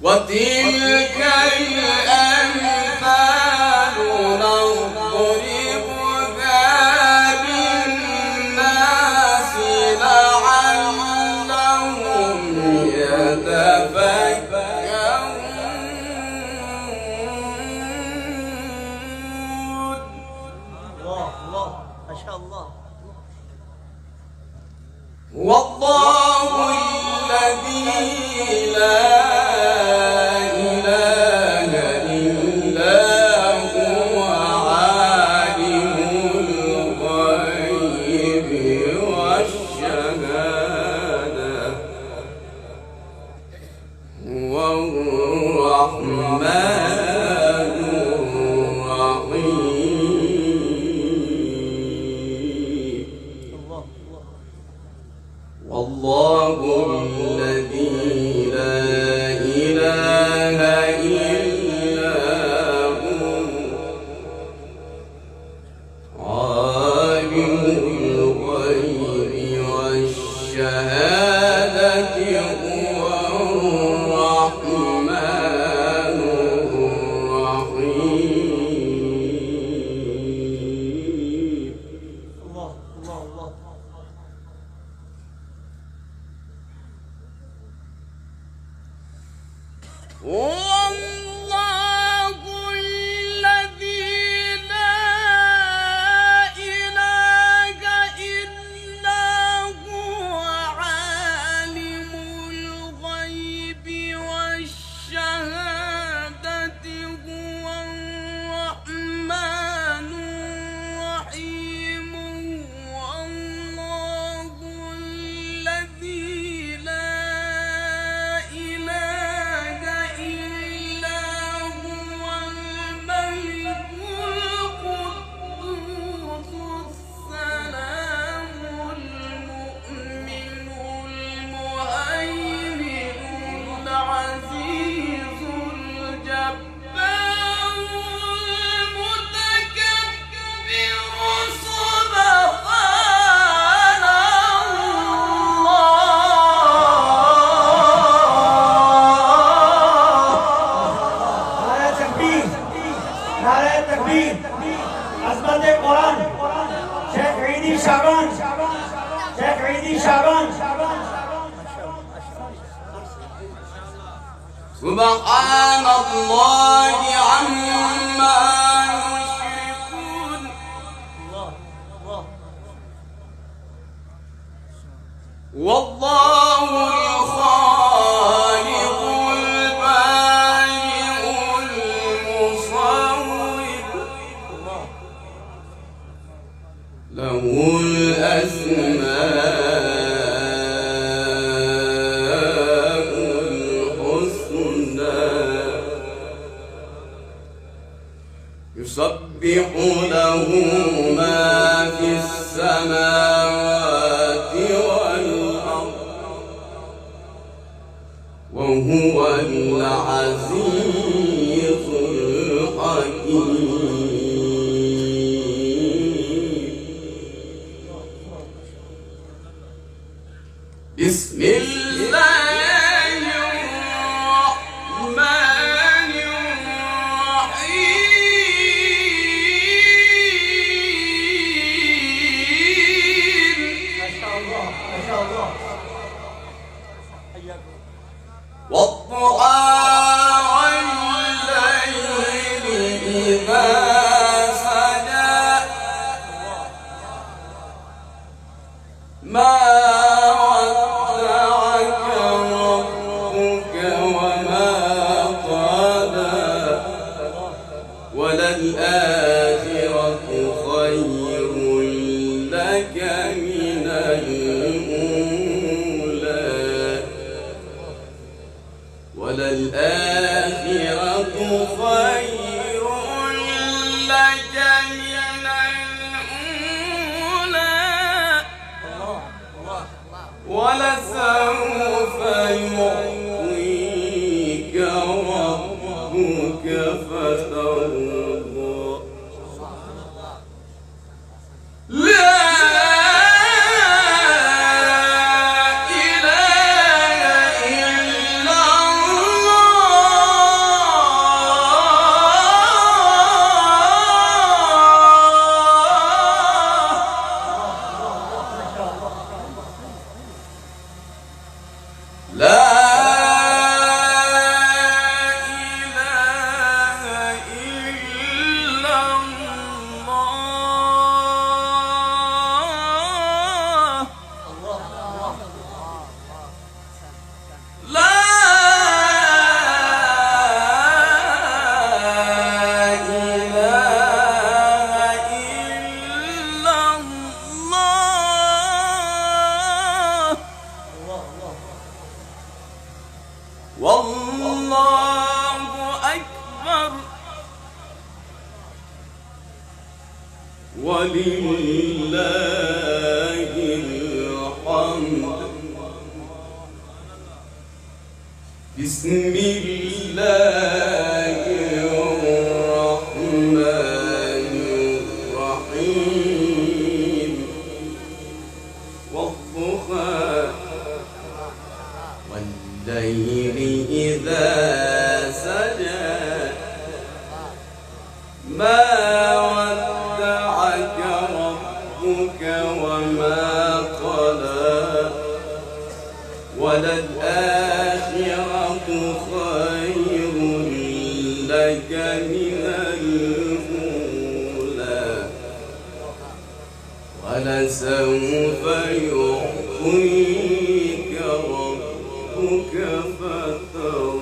وتلك الأمثال نضربها للناس لعلهم يتفكرون. الله ما شاء الله. والله الذي لا والله الذي لا إله إلا هو عالم الغيب والشهادة هو الرحمن الرحيم. الله الله الله. والله الذي لا إله إلا هو عالم الغيب والشهادة هو الرحمن الرحيم. والله الذي لا سبحان الله عما يشركون. والله الخالق البارئ المصور له الأسماء يسبح له ما في السماوات والأرض وهو العزيز الحكيم. بسم الله والضحى وللآخرة خير لك من الأولى وللآخرة خير لك من الأولى ولسوف يعطيك ربك فترضى لا إله إلا الله لا والله أكبر ولله الحمد بسم الله الرحمن الرحيم والضحى والليل إذا سجى ما ودعك ربك وما قلى وللآخرة خير لك من الأولى ولسوف يعطيك ربك فترضى